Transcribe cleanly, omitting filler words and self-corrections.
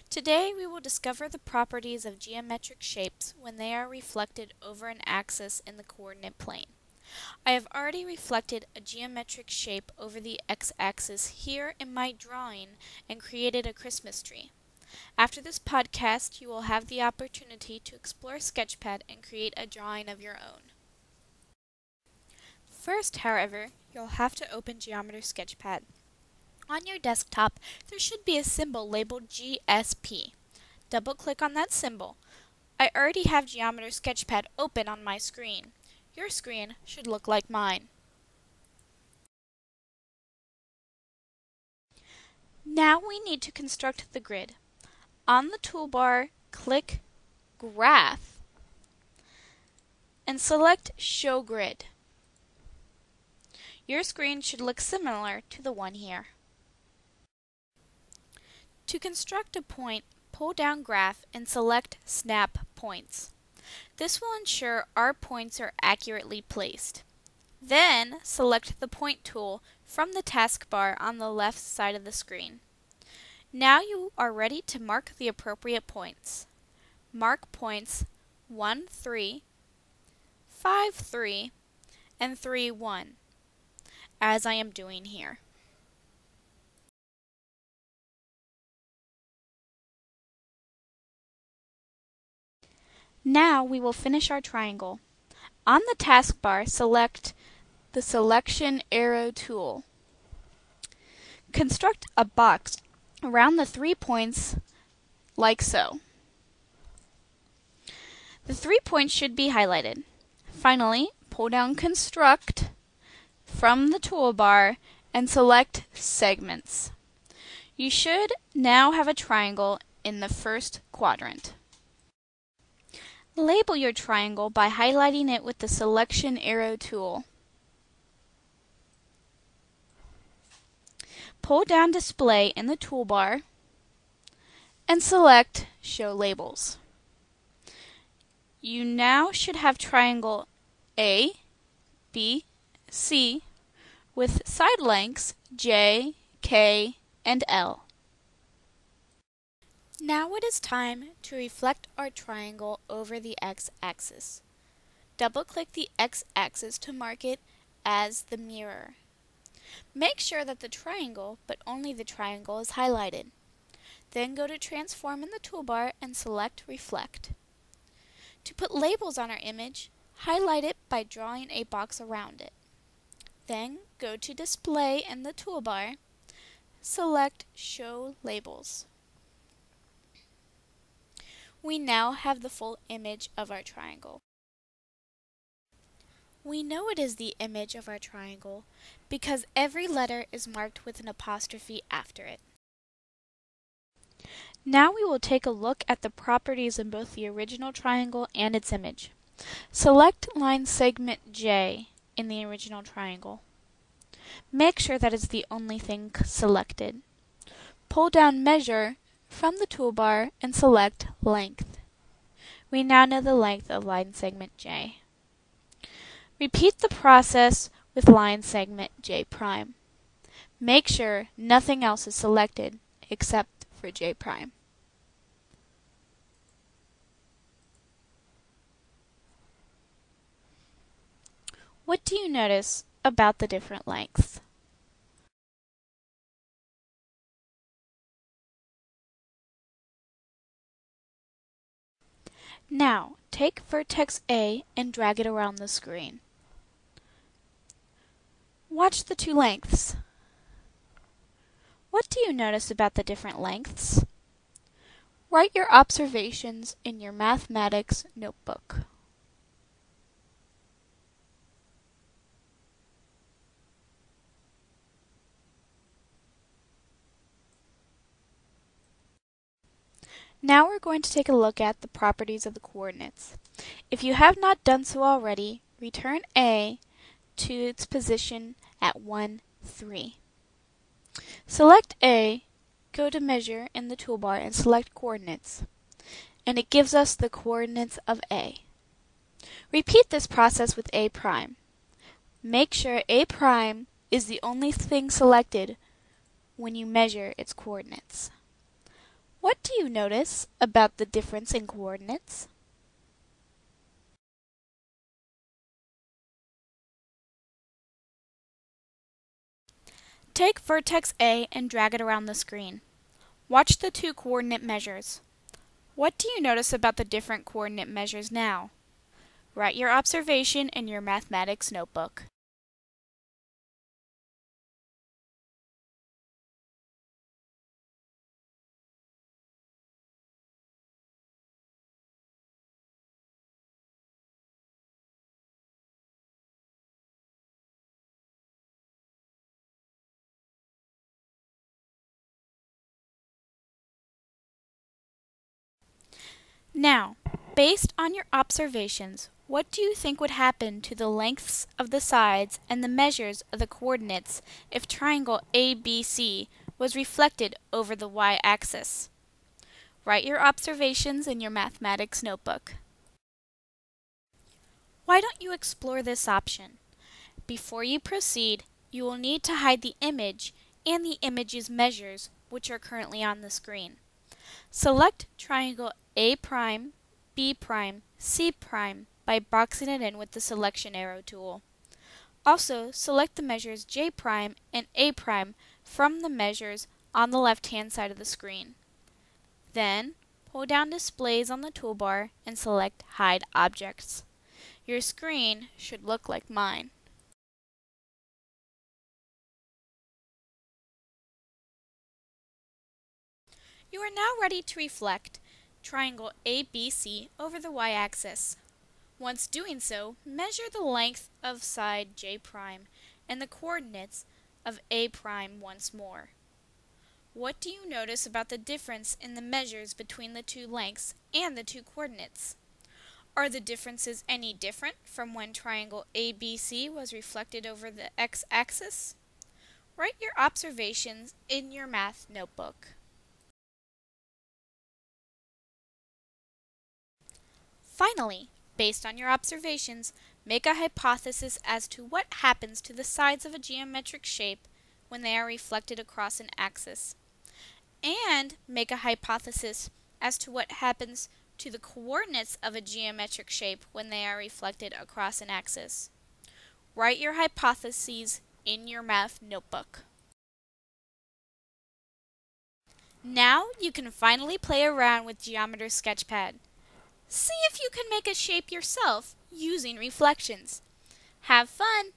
Today we will discover the properties of geometric shapes when they are reflected over an axis in the coordinate plane. I have already reflected a geometric shape over the x-axis here in my drawing and created a Christmas tree. After this podcast, you will have the opportunity to explore Sketchpad and create a drawing of your own. First, however, you'll have to open Geometry Sketchpad. On your desktop, there should be a symbol labeled GSP. Double-click on that symbol. I already have Geometry Sketchpad open on my screen. Your screen should look like mine. Now we need to construct the grid. On the toolbar, click Graph and select Show Grid. Your screen should look similar to the one here. To construct a point, pull down Graph and select Snap Points. This will ensure our points are accurately placed. Then, select the Point tool from the taskbar on the left side of the screen. Now you are ready to mark the appropriate points. Mark points 1, 3, 5, 3, and 3, 1, as I am doing here. Now we will finish our triangle. On the taskbar, select the Selection Arrow tool. Construct a box around the 3 points like so. The 3 points should be highlighted. Finally, pull down Construct from the toolbar and select Segments. You should now have a triangle in the first quadrant. Label your triangle by highlighting it with the Selection Arrow tool. Pull down Display in the toolbar and select Show Labels. You now should have triangle A, B, C with side lengths J, K, and L. Now it is time to reflect our triangle over the x-axis. Double-click the x-axis to mark it as the mirror. Make sure that the triangle, but only the triangle, is highlighted. Then go to Transform in the toolbar and select Reflect. To put labels on our image, highlight it by drawing a box around it. Then go to Display in the toolbar, select Show Labels. We now have the full image of our triangle. We know it is the image of our triangle because every letter is marked with an apostrophe after it. Now we will take a look at the properties in both the original triangle and its image. Select line segment J in the original triangle. Make sure that is the only thing selected. Pull down Measure from the toolbar and select Length. We now know the length of line segment J. Repeat the process with line segment J'. Make sure nothing else is selected except for J'. What do you notice about the different lengths? Now, take vertex A and drag it around the screen. Watch the two lengths. What do you notice about the different lengths? Write your observations in your mathematics notebook. Now we're going to take a look at the properties of the coordinates. If you have not done so already, return A to its position at 1, 3. Select A, go to Measure in the toolbar and select Coordinates, and it gives us the coordinates of A. Repeat this process with A'. Make sure A' is the only thing selected when you measure its coordinates. What do you notice about the difference in coordinates? Take vertex A and drag it around the screen. Watch the two coordinate measures. What do you notice about the different coordinate measures now? Write your observation in your mathematics notebook. Now, based on your observations, what do you think would happen to the lengths of the sides and the measures of the coordinates if triangle ABC was reflected over the y-axis? Write your observations in your mathematics notebook. Why don't you explore this option? Before you proceed, you will need to hide the image and the image's measures, which are currently on the screen. Select triangle A', B', C' by boxing it in with the selection arrow tool. Also, select the measures J' and A' from the measures on the left-hand side of the screen. Then, pull down Displays on the toolbar and select Hide Objects. Your screen should look like mine. You are now ready to reflect triangle ABC over the y-axis. Once doing so, measure the length of side J' and the coordinates of A' once more. What do you notice about the difference in the measures between the two lengths and the two coordinates? Are the differences any different from when triangle ABC was reflected over the x-axis? Write your observations in your math notebook. Finally, based on your observations, make a hypothesis as to what happens to the sides of a geometric shape when they are reflected across an axis. And make a hypothesis as to what happens to the coordinates of a geometric shape when they are reflected across an axis. Write your hypotheses in your math notebook. Now you can finally play around with Geometer Sketchpad. See if you can make a shape yourself using reflections. Have fun!